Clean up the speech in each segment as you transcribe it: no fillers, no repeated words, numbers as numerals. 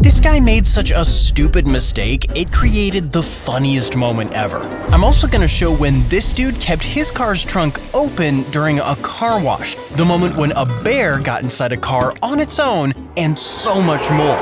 This guy made such a stupid mistake, it created the funniest moment ever. I'm also gonna show when this dude kept his car's trunk open during a car wash, the moment when a bear got inside a car on its own, and so much more.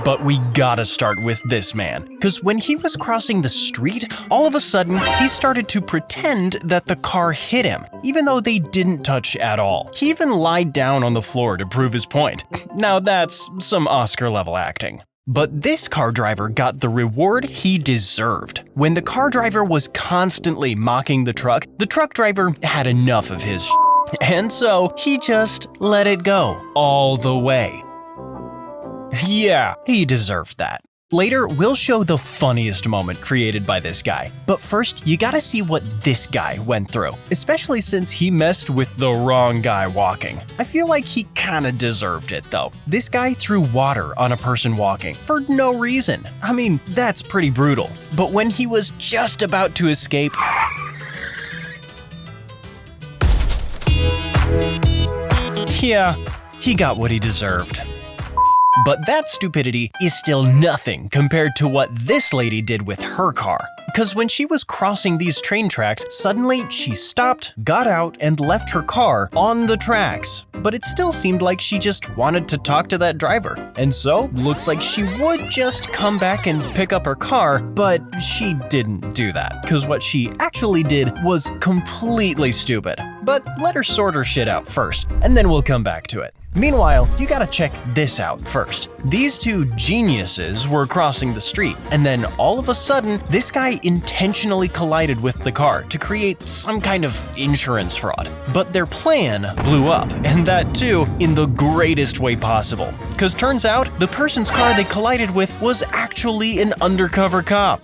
But we gotta start with this man, because when he was crossing the street, all of a sudden he started to pretend that the car hit him, even though they didn't touch at all. He even lied down on the floor to prove his point. Now that's some Oscar-level acting. But this car driver got the reward he deserved. When the car driver was constantly mocking the truck driver had enough of his and so he just let it go all the way. Yeah, he deserved that. Later, we'll show the funniest moment created by this guy. But first, you gotta see what this guy went through, especially since he messed with the wrong guy walking. I feel like he kinda deserved it though. This guy threw water on a person walking for no reason. I mean, that's pretty brutal. But when he was just about to escape, yeah, he got what he deserved. But that stupidity is still nothing compared to what this lady did with her car. Because when she was crossing these train tracks, suddenly she stopped, got out, and left her car on the tracks. But it still seemed like she just wanted to talk to that driver. And so, looks like she would just come back and pick up her car, but she didn't do that. Because what she actually did was completely stupid. But let her sort her shit out first, and then we'll come back to it. Meanwhile, you gotta check this out first. These two geniuses were crossing the street, and then all of a sudden, this guy intentionally collided with the car to create some kind of insurance fraud. But their plan blew up, and that too in the greatest way possible. Cause turns out, the person's car they collided with was actually an undercover cop.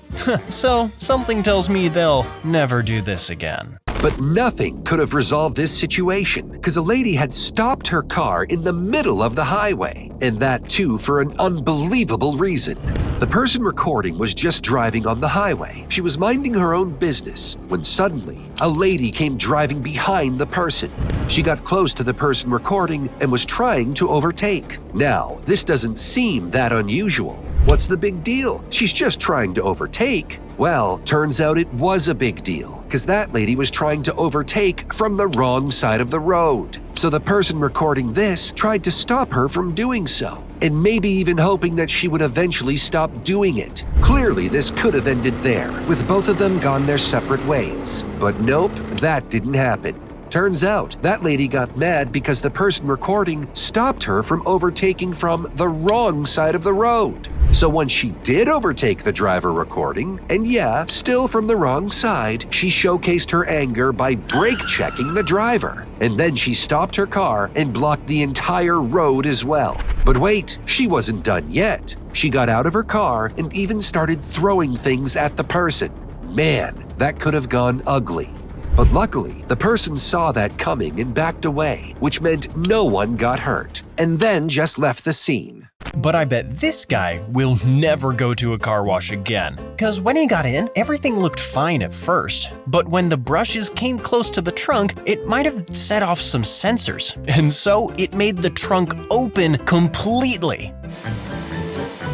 So, something tells me they'll never do this again. But nothing could have resolved this situation because a lady had stopped her car in the middle of the highway, and that too for an unbelievable reason. The person recording was just driving on the highway. She was minding her own business when suddenly a lady came driving behind the person. She got close to the person recording and was trying to overtake. Now, this doesn't seem that unusual. What's the big deal? She's just trying to overtake. Well, turns out it was a big deal, because that lady was trying to overtake from the wrong side of the road. So the person recording this tried to stop her from doing so, and maybe even hoping that she would eventually stop doing it. Clearly, this could have ended there, with both of them gone their separate ways. But nope, that didn't happen. Turns out, that lady got mad because the person recording stopped her from overtaking from the wrong side of the road. So once she did overtake the driver recording, and yeah, still from the wrong side, she showcased her anger by brake-checking the driver. And then she stopped her car and blocked the entire road as well. But wait, she wasn't done yet. She got out of her car and even started throwing things at the person. Man, that could have gone ugly. But luckily, the person saw that coming and backed away, which meant no one got hurt, and then just left the scene. But I bet this guy will never go to a car wash again. Cause when he got in, everything looked fine at first. But when the brushes came close to the trunk, it might have set off some sensors. And so it made the trunk open completely.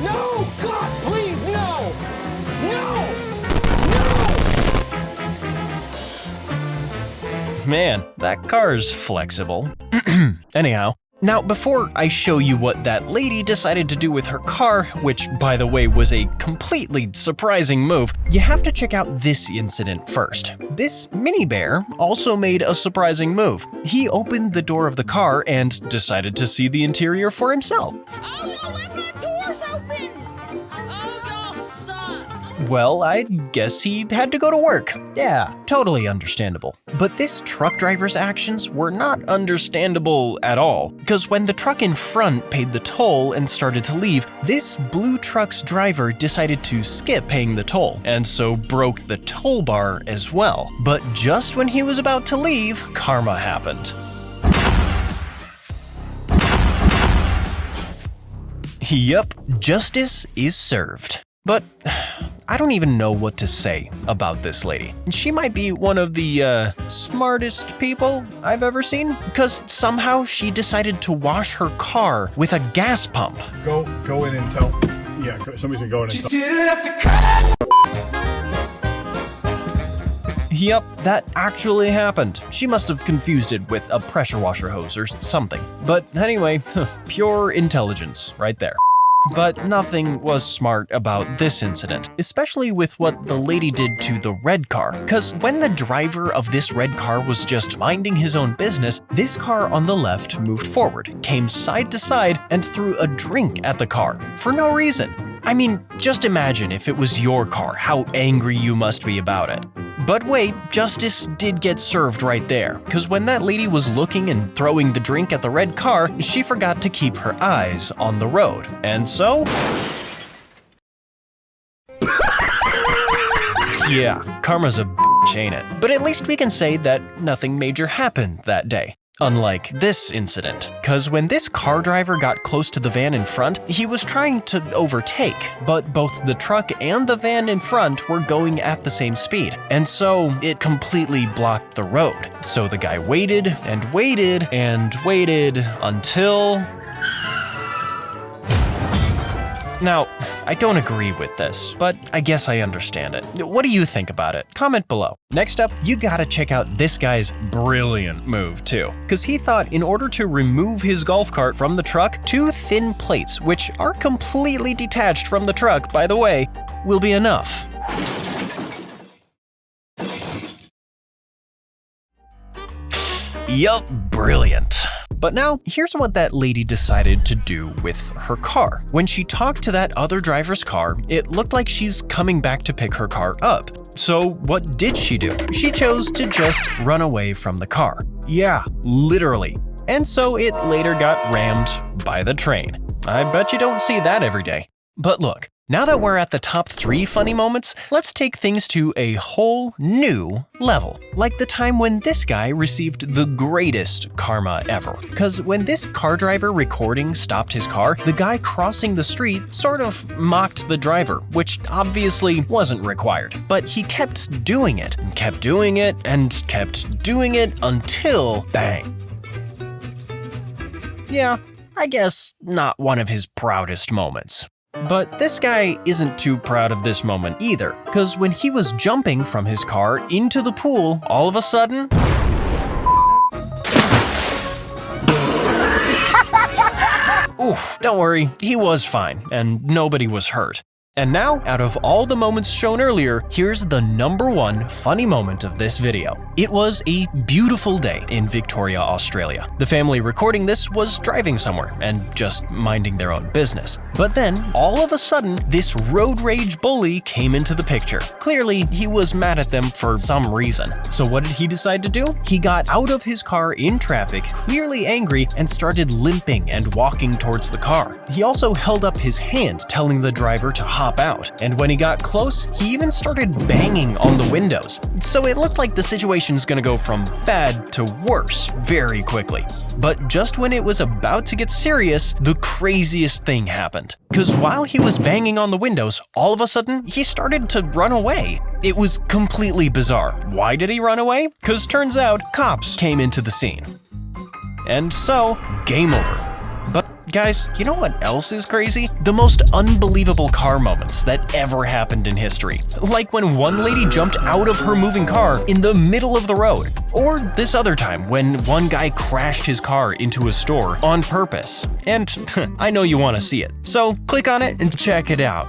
No! God, please, no! No! No! Man, that car's flexible. Anyhow. Now, before I show you what that lady decided to do with her car, which, by the way, was a completely surprising move, you have to check out this incident first. This mini bear also made a surprising move. He opened the door of the car and decided to see the interior for himself. Oh, y'all left my doors open! Oh, y'all suck! Well, I guess he had to go to work. Yeah, totally understandable. But this truck driver's actions were not understandable at all, because when the truck in front paid the toll and started to leave, this blue truck's driver decided to skip paying the toll, and so broke the toll bar as well. But just when he was about to leave, karma happened. Yup, justice is served. But I don't even know what to say about this lady. She might be one of the smartest people I've ever seen, because somehow she decided to wash her car with a gas pump. Go in and tell. Yeah, somebody's gonna go in and Yep, that actually happened. She must have confused it with a pressure washer hose or something. But anyway, pure intelligence right there. But nothing was smart about this incident, especially with what the lady did to the red car. Cause when the driver of this red car was just minding his own business, this car on the left moved forward, came side to side, and threw a drink at the car for no reason. I mean, just imagine if it was your car, how angry you must be about it. But wait, justice did get served right there, because when that lady was looking and throwing the drink at the red car, she forgot to keep her eyes on the road. And so... yeah, karma's a bitch, ain't it? But at least we can say that nothing major happened that day. Unlike this incident, cause when this car driver got close to the van in front, he was trying to overtake, but both the truck and the van in front were going at the same speed, and so it completely blocked the road. So the guy waited and waited and waited until... Now, I don't agree with this, but I guess I understand it. What do you think about it? Comment below. Next up, you gotta check out this guy's brilliant move too, because he thought in order to remove his golf cart from the truck, 2 thin plates, which are completely detached from the truck, by the way, will be enough. Yup, brilliant. But now, here's what that lady decided to do with her car. When she talked to that other driver's car, it looked like she's coming back to pick her car up. So what did she do? She chose to just run away from the car. Yeah, literally. And so it later got rammed by the train. I bet you don't see that every day. But look, now that we're at the top 3 funny moments, let's take things to a whole new level. Like the time when this guy received the greatest karma ever. Cause when this car driver recording stopped his car, the guy crossing the street sort of mocked the driver, which obviously wasn't required. But he kept doing it, and kept doing it, and kept doing it until bang. Yeah, I guess not one of his proudest moments. But this guy isn't too proud of this moment either, because when he was jumping from his car into the pool, all of a sudden... Oof, don't worry, he was fine, and nobody was hurt. And now, out of all the moments shown earlier, here's the #1 funny moment of this video. It was a beautiful day in Victoria, Australia. The family recording this was driving somewhere and just minding their own business. But then, all of a sudden, this road rage bully came into the picture. Clearly, he was mad at them for some reason. So what did he decide to do? He got out of his car in traffic, clearly angry, and started limping and walking towards the car. He also held up his hand, telling the driver to hop out, and when he got close, he even started banging on the windows. So it looked like the situation's gonna go from bad to worse very quickly. But just when it was about to get serious, the craziest thing happened. Cause while he was banging on the windows, all of a sudden, he started to run away. It was completely bizarre. Why did he run away? Cause turns out, cops came into the scene. And so, game over. But guys, you know what else is crazy? The most unbelievable car moments that ever happened in history. Like when one lady jumped out of her moving car in the middle of the road. Or this other time when one guy crashed his car into a store on purpose. And I know you want to see it, so click on it and check it out.